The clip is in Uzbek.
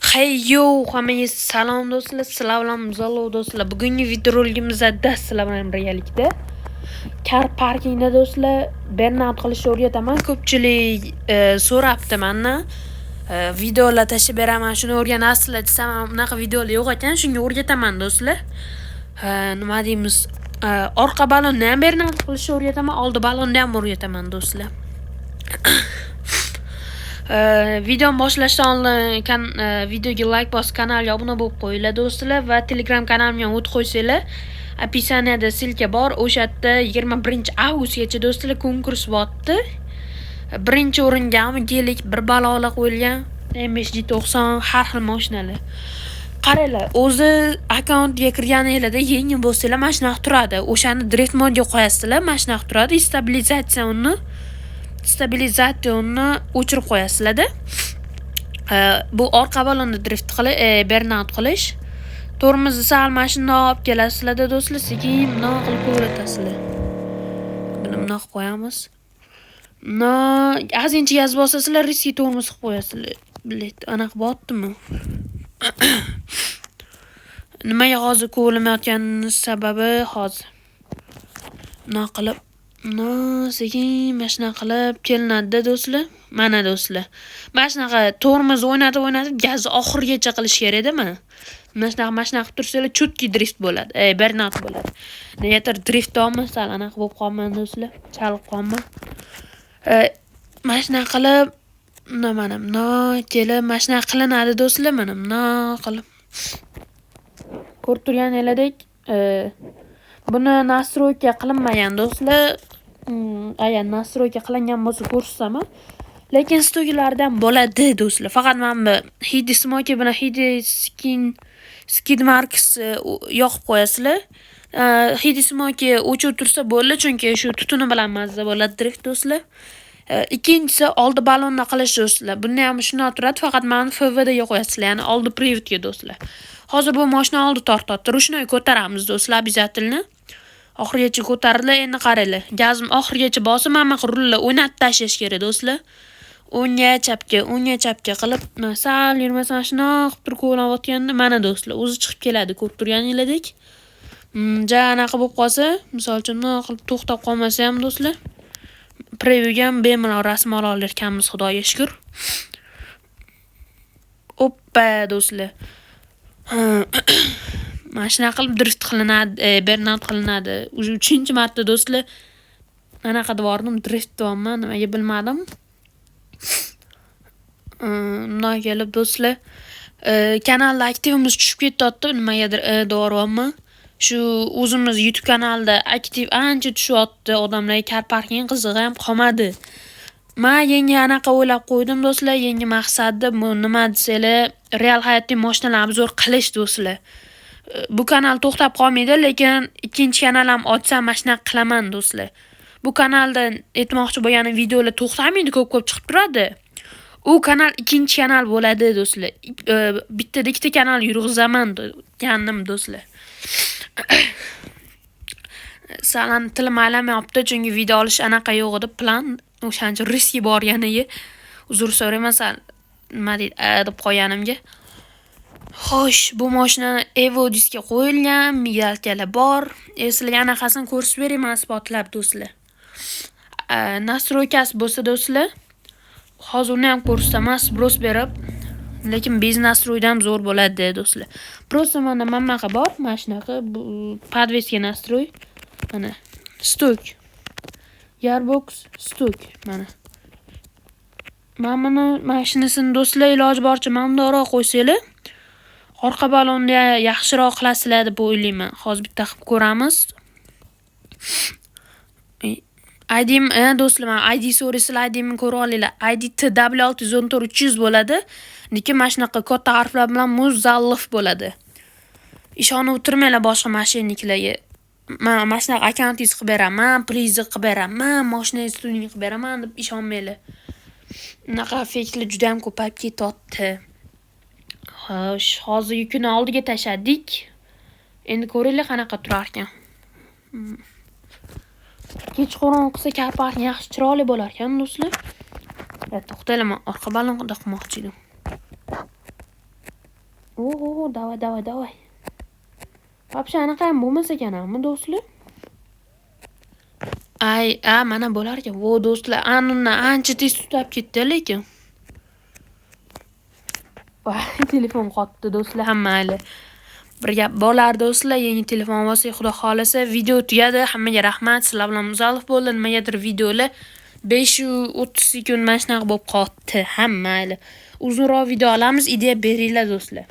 Hey yo, hammaga salom do'stlar, sizlar bilan Muzallo do'stlar. Bugungi videoroligimizda sizlar bilan birgalikda kar parkingda do'stlar burnout qilishni o'rgataman. Ko'pchilik so'rabdi mendan. Videolar tashib beraman, shuni o'rganasizlar desam, unaqa videolar yo'q ekan, shunga o'rgataman do'stlar. Nima deymiz? Orqa balonni ham burnout qilishni o'rgataman, oldi balonni ham o'rgataman do'stlar. Video boshlashdan oldin videoga like bosib, kanalga obuna bo'lib qo'yinglar do'stlar va Telegram kanalimga o'tib qo'ysanglar, описаниеda silka bor. O'sha yerda 21 avgustgacha do'stlar konkurs bo'pti. Birinchi o'ringa gelik bir balola qo'yilgan, MSG90 har xil mashinalar. Qaranglar, o'zi akkauntga kirganingizda yengil bo'lsanglar, mana shunaqa turadi. O'shani drift modga qo'yasizlar, mana shunaqa turadi. Stabilizatsiyani o'chirib qo'yasizlar-da. Bu orqa balonni drift qilish, burnout qilish. Tormozni sal mana shunday olib kelasizlar-da do'stlar, sekin bunday qilib ko'ratasizlar. Buni bunday qilib qo'yamiz. Ozgincha gaz bosasizlar, riski tormoz qilib qo'yasizlar. Bilet, anaqa bo'ptimi? Nimaga hozir ko'rolmayotganimiz sababi hozir. Bunday qilib sekin mashina qilib kelinadi do'stlar. Mana do'stlar. Mana shunaqa tormoz o'ynatib gazni oxirigacha qilish kerak-da mana. Mana shunaqa qilib tursanglar, chutki drift bo'ladi. Burnout bo'ladi. Negadir drift olmasa, sal anaqa bo'lib qolman do'stlar. Chalib qolman. Mana shunaqa qilib mana kelib mana shunaqa qilinadi do'stlar, mana bunday qilib. Ko'rib turganingizdek, buni nastroyka qilinmagan do'stlar. Agar nastroyka qilingan bo'lsa ko'rsatsam, lekin stoklardan bo'ladi do'stlar. Faqat men bu Hidi Smoky bilan Hidi Skid Marks yoqib qo'yasizlar. Hidi Smoky o'chirib tursa bo'ldi, chunki shu tutuni bilan mazza bo'ladi drift do'stlar. Ikkinchisi oldi balonni qilish do'stlar. Bunda ham shunday turadi, faqat men FVD ga qo'yasizlar, ya'ni oldi prividga do'stlar. Hozir bu mashina oldi tortadi. Rushnoy ko'taramiz do'stlar, обязательно. Oxirigacha ko'tarildi. Endi qaranglar. Gazim oxirigacha bosib, mana rulni o'ynatib tashlash kerak do'stlar. O'ngga chapga qilib, sal yurmasam shuna qilib turib ko'rinayotganda, mana do'stlar, o'zi chiqib keladi, ko'rib turganingizdek. Anaqa bo'lib qolsa, misol uchun qilib to'xtab qolmasa ham do'stlar, previewga ham bemalol rasm ola olarkanmiz, xudoga shukr. Oppa do'stlar. Mana shunaqa qilib drift qilinadi, burnout qilinadi. Уже 3-marta do'stlar anaqa devordim, drift deyapman, nimaga bilmadim. Bunday kelib do'stlar, kanalda aktivimiz tushib ketyapti, nimagadir devoryapman. Shu o'zimiz YouTube kanalida aktiv ancha tushyapti, odamlar kar parking qizig'i ham qolmadi. Men yangi anaqa o'ylab qo'ydim do'stlar, yangi maqsadim bu nima desanglar, real hayotda mashinalar obzor qilish do'stlar. Bu kanal to'xtab qolmaydi, lekin ikkinchi kanal ham ochsam mana shunaqa qilaman do'stlar. Bu kanalda aytmoqchi bo'lganim videolar to'xtamaydi, ko'p chiqib turadi. U kanal ikkinchi kanal bo'ladi do'stlar. Bittada ikkita kanal yurg'izaman deganim do'stlar. Salan tilim aylamayapti, chunki video olish anaqa yo'q edi, plan o'shancha riski borganiga uzr so'rayman, nima deb qo'yganimga. Xo'sh, bu mashina Evo diskga qo'yilgan, migalkalar bor. Sizlarga anaqasini ko'rsatib beraman isbotlab do'stlar. Nastroykasi bo'lsa do'stlar, hozir uni ham ko'rsataman, sbros berib, lekin bez nastroydan zo'r bo'ladi do'stlar. Просто mana mammaqa bor, mana shunaqa podveska nastroy. Mana stok. Gearbox stok mana. Mana mashinasini do'stlar iloji boricha mamnunroq qo'ysanglar, orqa balonni yaxshiroq qilasizlar deb o'ylayman. Hozir bitta qilib ko'ramiz. ID'm do'stlar, ID so'raysizlar, ID'mni ko'rib olinglar. ID TW614300 bo'ladi. Lekin mana shunaqa katta harflar bilan Muzallif bo'ladi. Ishonib o'tirmanglar boshqa mashinniklarga. Men mana shunaqa akkauntingiz qilib beraman, prizni qilib beraman, mashinangizni tuning qilib beraman deb ishonmanglar. Bunaqa fake'lar juda ham ko'payib ketyapti. Xo'sh, hozir yukini oldiga tashladik. Endi ko'ringlar qanaqa turar ekan. Kechqurun qilsa kar parking yaxshi chiroyli bo'lar ekan do'stlar. To'xtayman, orqa balonni qilmoqchi edim. Давай. Вообще anaqa ham bo'lmas ekan hamma do'stlar. Mana bo'lar ekan. Vo do'stlar, ancha tez tutab ketdi lekin. Telefon qotdi do'stlar, mayli. Bir gap bo'lar do'stlar, yangi telefon olsak, xudo xolasa, video tugadi. Hammaga rahmat. Sizlar bilan Muzalov bo'ldi. Nimagadir videolar 530 sekund mana shunaqa bo'lib qoldi. Mayli. Uzunroq video olamiz, ideya beringlar do'stlar.